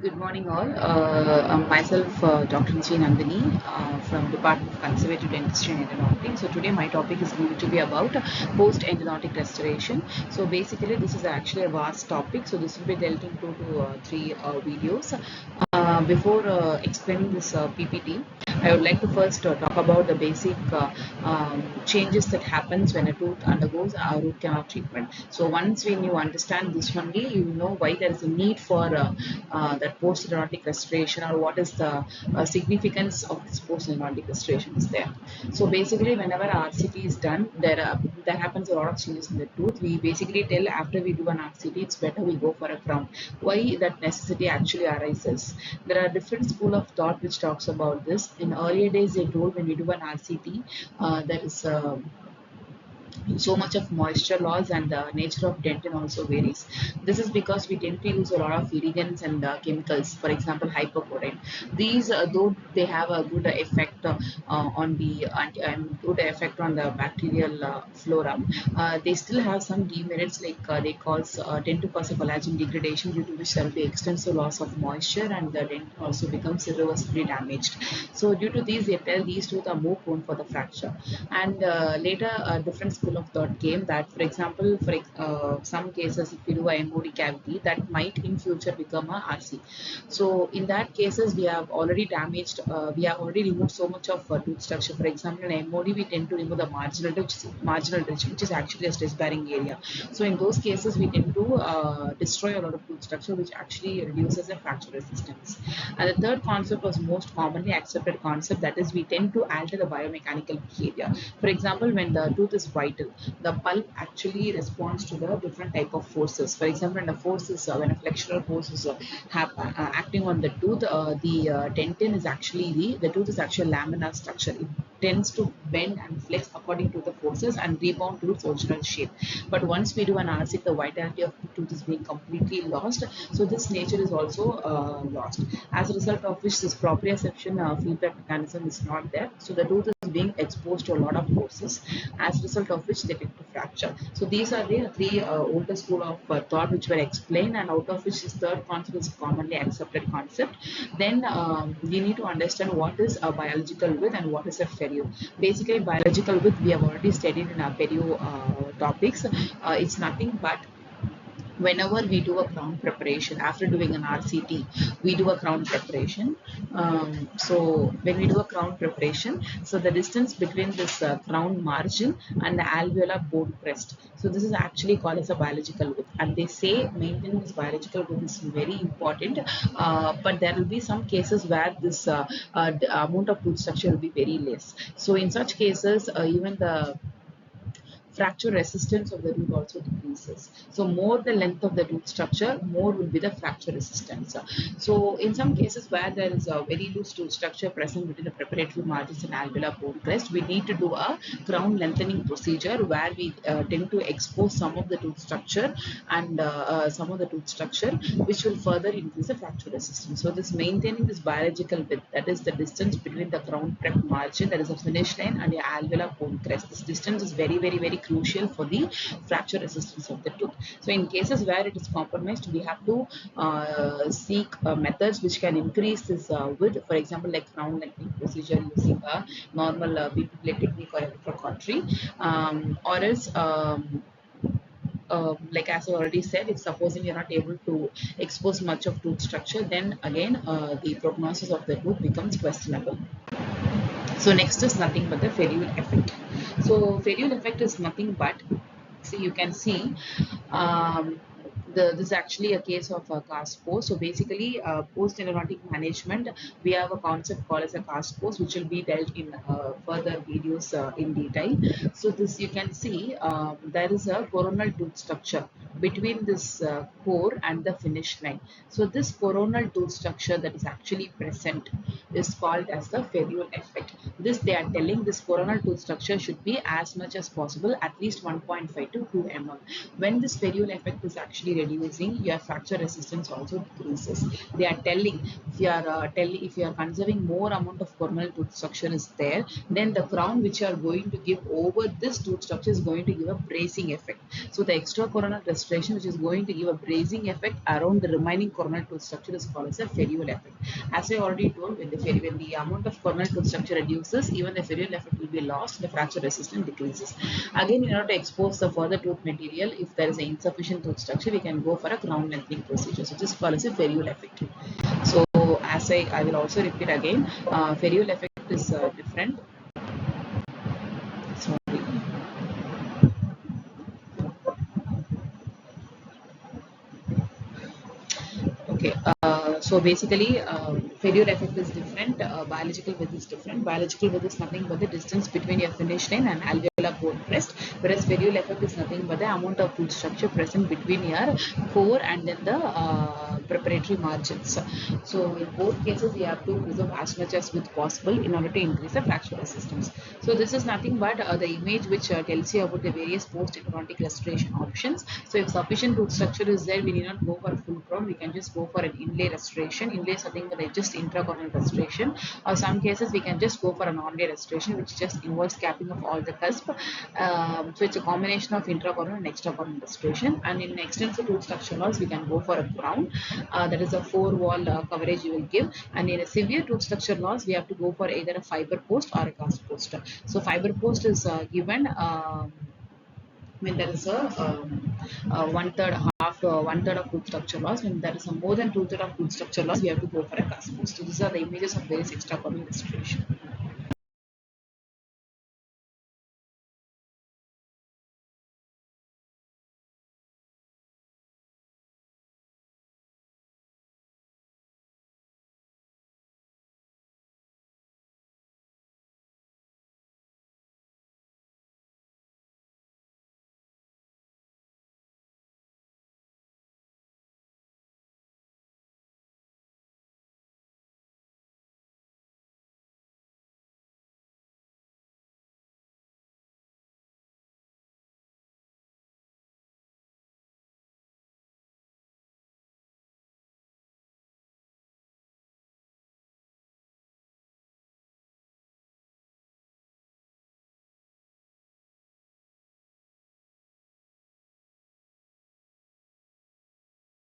Good morning, all. I'm myself, Dr. G. Nandini, from Department of Conservative Dentistry and Endodontic. So today my topic is going to be about post-endodontic restoration. So basically, this is actually a vast topic. So this will be dealt into three videos. Before explaining this PPT, I would like to first talk about the basic changes that happens when a tooth undergoes a root canal treatment. So once when you understand this only, you know why there is a need for that post-endodontic restoration, or what is the significance of this post-endodontic restoration is there. So basically, whenever RCT is done, there happens a lot of changes in the tooth. We basically tell after we do an RCT, it's better we go for a crown. Why that necessity actually arises? There are different school of thought which talks about this. In earlier days, they told when we do an RCT, there is so much of moisture loss, and the nature of dentin also varies. This is because we tend to use a lot of irrigants and chemicals, for example, hypochlorite. These, though they have a good effect on the good effect on the bacterial flora, they still have some demerits, like tend to cause a collagen degradation, due to which there will be extensive loss of moisture, and the dentin also becomes irreversibly damaged. So due to these, they tell these tooth are more prone for the fracture. And later, a different school of thought came that, for example, for some cases, if you do a MOD cavity, that might in future become a RC. So in that cases, we have already removed so much of tooth structure. For example, in MOD, we tend to remove the marginal ridge, which is actually a stress-bearing area. So in those cases, we tend to destroy a lot of tooth structure, which actually reduces the fracture resistance. And the third concept was most commonly accepted concept, that is, we tend to alter the biomechanical behavior. For example, when the tooth is vital, the pulp actually responds to the different type of forces. For example, when a flexural force is acting on the tooth, the dentin is actually the tooth is actually a laminar structure. It tends to bend and flex according to the forces and rebound to its original shape. But once we do an RC, the vitality of the tooth is being completely lost. So this nature is also lost. As a result of which, this proprioception feedback mechanism is not there. So the tooth is being exposed to a lot of forces, as a result of which they tend to fracture. So these are the three older school of thought which were explained, and out of which this third concept is a commonly accepted concept. Then we need to understand what is a biological width and what is a perio. Basically, biological width we have already studied in our perio topics. It's nothing but whenever we do a crown preparation after doing an RCT, we do a crown preparation. So when we do a crown preparation, so the distance between this crown margin and the alveolar bone crest, so this is actually called as a biological width, and they say maintaining this biological width is very important. But there will be some cases where this amount of tooth structure will be very less. So in such cases, even the fracture resistance of the tooth also decreases. So more the length of the tooth structure, more will be the fracture resistance. So in some cases where there is a very loose tooth structure present between the preparatory margins and alveolar bone crest, we need to do a crown lengthening procedure where we tend to expose some of the tooth structure and which will further increase the fracture resistance. So this maintaining this biological width, that is the distance between the crown prep margin, that is a finish line, and the alveolar bone crest. This distance is very, very, very crucial for the fracture resistance of the tooth. So in cases where it is compromised, we have to seek methods which can increase this width. For example, like crown lengthening procedure using a normal BP plate technique or electrocautery, or else like as I already said, if supposing you're not able to expose much of tooth structure, then again the prognosis of the tooth becomes questionable. So next is nothing but the ferrule effect. So ferrule effect is nothing but, see, you can see, um, this is actually a case of a cast post. So basically, post-endodontic management, we have a concept called as a cast post, which will be dealt in further videos in detail. So this you can see, there is a coronal tooth structure between this core and the finish line. So this coronal tooth structure that is actually present is called as the ferrule effect. This, they are telling, this coronal tooth structure should be as much as possible, at least 1.5 to 2 mm. When this ferrule effect is actually reducing, your fracture resistance also decreases. They are telling if you are conserving more amount of coronal tooth structure is there, then the crown which you are going to give over this tooth structure is going to give a bracing effect. So the extra coronal restoration which is going to give a bracing effect around the remaining coronal tooth structure is called as a ferrule effect. As I already told, when the amount of coronal tooth structure reduces, even the ferrule effect will be lost, the fracture resistance decreases. Again, in order to expose the further tooth material, if there is an insufficient tooth structure, we can go for a crown lengthening procedure, which is called as a ferrule effect. So as I will also repeat again, ferrule effect is different. Sorry. Okay, so basically, failure effect is different. Biological width is different. Biological width is nothing but the distance between your finish line and alveolar bone crest, whereas failure effect is nothing but the amount of tooth structure present between your core and then the preparatory margins. So in both cases, we have to preserve as much as width possible in order to increase the fracture resistance. So this is nothing but the image which tells you about the various post-endodontic restoration options. So if sufficient tooth structure is there, we need not go for a full crown. We can just go for an inlay restoration. Inlay is something that is just intracorneal restoration. Or some cases we can just go for an onlay restoration, which just involves capping of all the cusp. So it's a combination of intracorneal and extracorneal restoration. And in extensive tooth structure loss, we can go for a crown. That is a four-wall coverage you will give. And in a severe tooth structure loss, we have to go for either a fiber post or a cast post. So fiber post is given. When there is a one third half one third of tooth structure loss. When there is a more than two third of tooth structure loss, we have to go for a cast post. So these are the images of various extracorneal restoration.